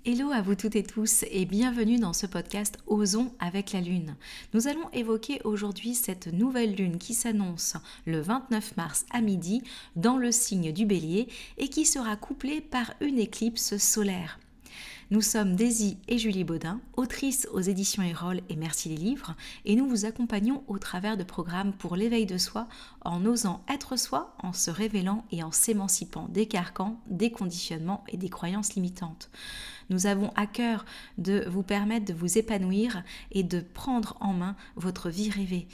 Hello à vous toutes et tous et bienvenue dans ce podcast Osons avec la Lune. Nous allons évoquer aujourd'hui cette nouvelle lune qui s'annonce le 29 mars à midi dans le signe du Bélier et qui sera couplée par une éclipse solaire. Nous sommes Daisy et Julie Baudin, autrices aux éditions Erol et Merci les livres, et nous vous accompagnons au travers de programmes pour l'éveil de soi, en osant être soi, en se révélant et en s'émancipant des carcans, des conditionnements et des croyances limitantes. Nous avons à cœur de vous permettre de vous épanouir et de prendre en main votre vie rêvée.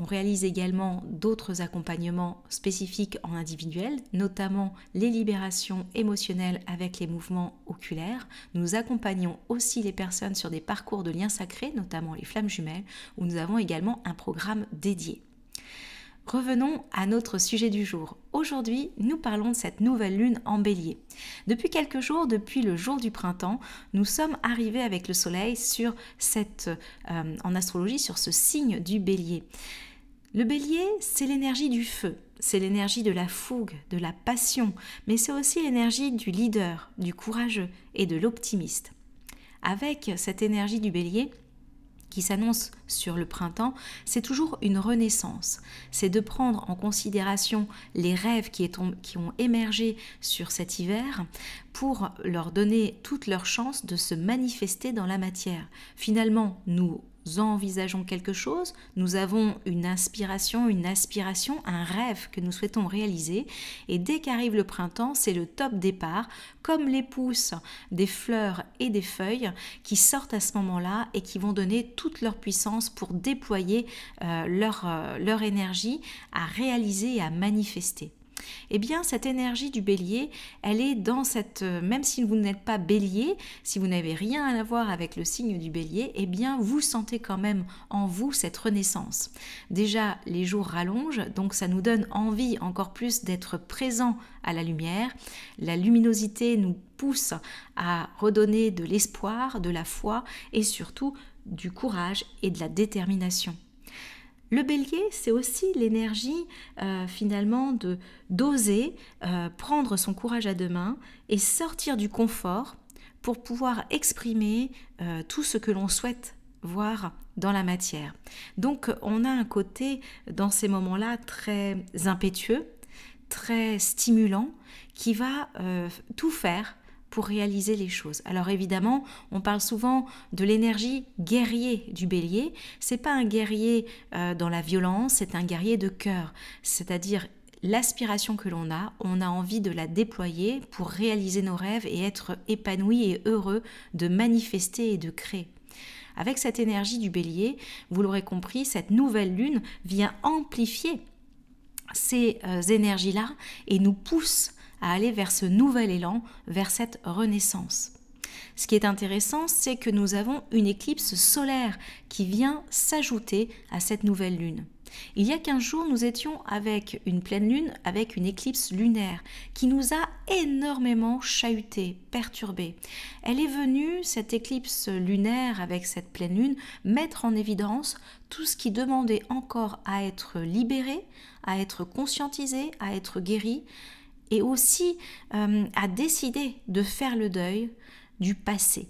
On réalise également d'autres accompagnements spécifiques en individuel, notamment les libérations émotionnelles avec les mouvements oculaires. Nous accompagnons aussi les personnes sur des parcours de liens sacrés, notamment les flammes jumelles, où nous avons également un programme dédié. Revenons à notre sujet du jour. Aujourd'hui, nous parlons de cette nouvelle lune en Bélier. Depuis quelques jours, depuis le jour du printemps, nous sommes arrivés avec le soleil sur en astrologie, sur ce signe du Bélier. Le Bélier, c'est l'énergie du feu, c'est l'énergie de la fougue, de la passion, mais c'est aussi l'énergie du leader, du courageux et de l'optimiste. Avec cette énergie du Bélier qui s'annonce sur le printemps, c'est toujours une renaissance. C'est de prendre en considération les rêves qui ont émergé sur cet hiver pour leur donner toute leur chance de se manifester dans la matière. Finalement, nous envisageons quelque chose, nous avons une inspiration, une aspiration, un rêve que nous souhaitons réaliser et dès qu'arrive le printemps, c'est le top départ, comme les pousses des fleurs et des feuilles qui sortent à ce moment-là et qui vont donner toute leur puissance pour déployer leur énergie à réaliser et à manifester. Eh bien, cette énergie du Bélier, elle est dans même si vous n'êtes pas Bélier, si vous n'avez rien à voir avec le signe du Bélier, eh bien, vous sentez quand même en vous cette renaissance. Déjà, les jours rallongent, donc ça nous donne envie encore plus d'être présent à la lumière. La luminosité nous pousse à redonner de l'espoir, de la foi et surtout du courage et de la détermination. Le Bélier, c'est aussi l'énergie finalement d'oser prendre son courage à deux mains et sortir du confort pour pouvoir exprimer tout ce que l'on souhaite voir dans la matière. Donc on a un côté dans ces moments-là très impétueux, très stimulant, qui va tout faire pour réaliser les choses. Alors évidemment, on parle souvent de l'énergie guerrier du Bélier. C'est pas un guerrier dans la violence, c'est un guerrier de cœur. C'est-à-dire l'aspiration que l'on a, on a envie de la déployer pour réaliser nos rêves et être épanoui et heureux de manifester et de créer. Avec cette énergie du Bélier, vous l'aurez compris, cette nouvelle lune vient amplifier ces énergies-là et nous pousse à aller vers ce nouvel élan, vers cette renaissance. Ce qui est intéressant, c'est que nous avons une éclipse solaire qui vient s'ajouter à cette nouvelle lune. Il y a 15 jours, nous étions avec une pleine lune, avec une éclipse lunaire qui nous a énormément chahuté, perturbé. Elle est venue, cette éclipse lunaire avec cette pleine lune, mettre en évidence tout ce qui demandait encore à être libéré, à être conscientisé, à être guéri, et aussi à décider de faire le deuil du passé.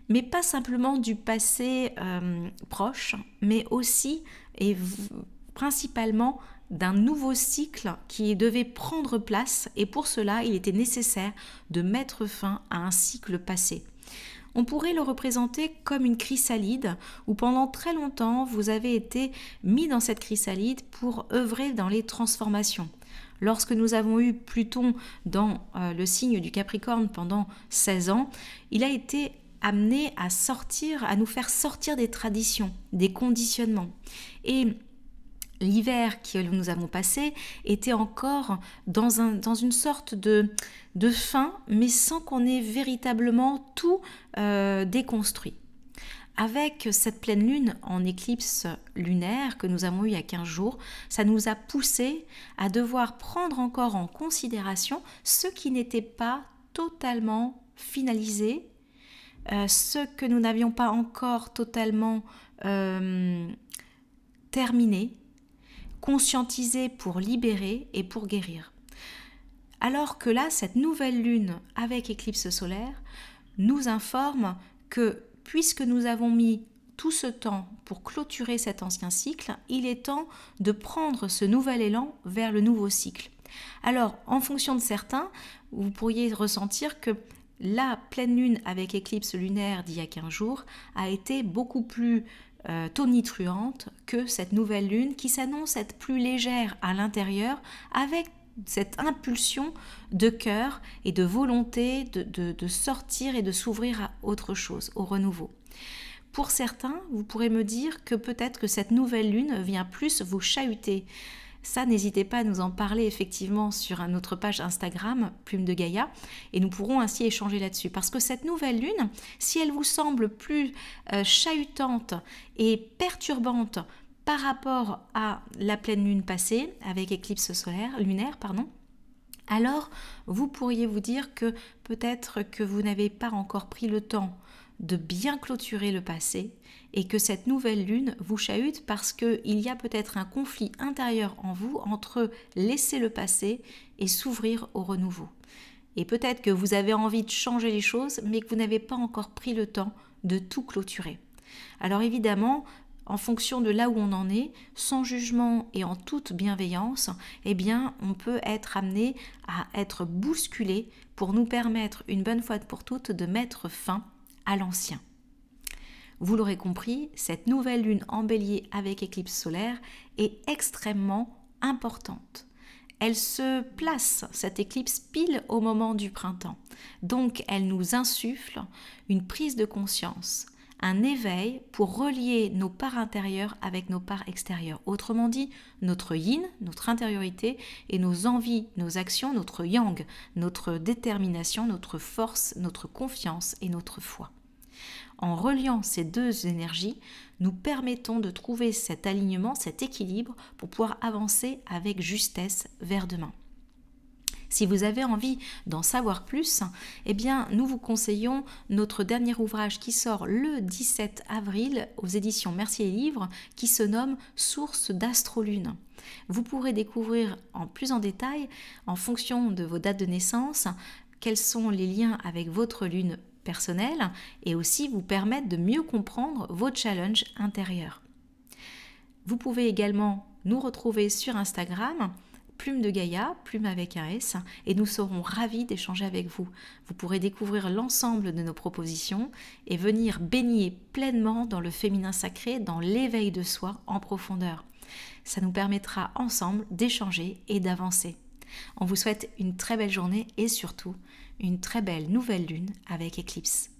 Mais pas simplement du passé proche, mais aussi et principalement d'un nouveau cycle qui devait prendre place, et pour cela, il était nécessaire de mettre fin à un cycle passé. On pourrait le représenter comme une chrysalide où pendant très longtemps, vous avez été mis dans cette chrysalide pour œuvrer dans les transformations. Lorsque nous avons eu Pluton dans le signe du Capricorne pendant 16 ans, il a été amené à nous faire sortir des traditions, des conditionnements. Et l'hiver que nous avons passé était encore dans une sorte de fin, mais sans qu'on ait véritablement tout déconstruit. Avec cette pleine lune en éclipse lunaire que nous avons eue il y a 15 jours, ça nous a poussé à devoir prendre encore en considération ce qui n'était pas totalement finalisé, ce que nous n'avions pas encore totalement terminé, conscientisé pour libérer et pour guérir. Alors que là, cette nouvelle lune avec éclipse solaire nous informe que puisque nous avons mis tout ce temps pour clôturer cet ancien cycle, il est temps de prendre ce nouvel élan vers le nouveau cycle. Alors, en fonction de certains, vous pourriez ressentir que la pleine lune avec éclipse lunaire d'il y a 15 jours a été beaucoup plus tonitruante que cette nouvelle lune qui s'annonce être plus légère à l'intérieur avec cette impulsion de cœur et de volonté de sortir et de s'ouvrir à autre chose, au renouveau. Pour certains, vous pourrez me dire que peut-être que cette nouvelle lune vient plus vous chahuter. Ça, n'hésitez pas à nous en parler effectivement sur notre page Instagram, Plume de Gaïa, et nous pourrons ainsi échanger là-dessus. Parce que cette nouvelle lune, si elle vous semble plus chahutante et perturbante par rapport à la pleine lune passée, avec éclipse lunaire, alors vous pourriez vous dire que peut-être que vous n'avez pas encore pris le temps de bien clôturer le passé et que cette nouvelle lune vous chahute parce qu'il y a peut-être un conflit intérieur en vous entre laisser le passé et s'ouvrir au renouveau. Et peut-être que vous avez envie de changer les choses mais que vous n'avez pas encore pris le temps de tout clôturer. Alors évidemment, en fonction de là où on en est, sans jugement et en toute bienveillance, eh bien, on peut être amené à être bousculé pour nous permettre une bonne fois pour toutes de mettre fin à l'ancien. Vous l'aurez compris, cette nouvelle lune en Bélier avec éclipse solaire est extrêmement importante. Elle se place, cette éclipse, pile au moment du printemps. Donc, elle nous insuffle une prise de conscience, un éveil pour relier nos parts intérieures avec nos parts extérieures. Autrement dit, notre yin, notre intériorité, et nos envies, nos actions, notre yang, notre détermination, notre force, notre confiance et notre foi. En reliant ces deux énergies, nous permettons de trouver cet alignement, cet équilibre pour pouvoir avancer avec justesse vers demain. Si vous avez envie d'en savoir plus, eh bien, nous vous conseillons notre dernier ouvrage qui sort le 17 avril aux éditions Mercier Livres qui se nomme Source d'Astrolune. Vous pourrez découvrir plus en détail, en fonction de vos dates de naissance, quels sont les liens avec votre lune personnelle et aussi vous permettre de mieux comprendre vos challenges intérieurs. Vous pouvez également nous retrouver sur Instagram, Plume de Gaïa, Plume avec un S, et nous serons ravis d'échanger avec vous. Vous pourrez découvrir l'ensemble de nos propositions et venir baigner pleinement dans le féminin sacré, dans l'éveil de soi en profondeur. Ça nous permettra ensemble d'échanger et d'avancer. On vous souhaite une très belle journée et surtout une très belle nouvelle lune avec éclipse.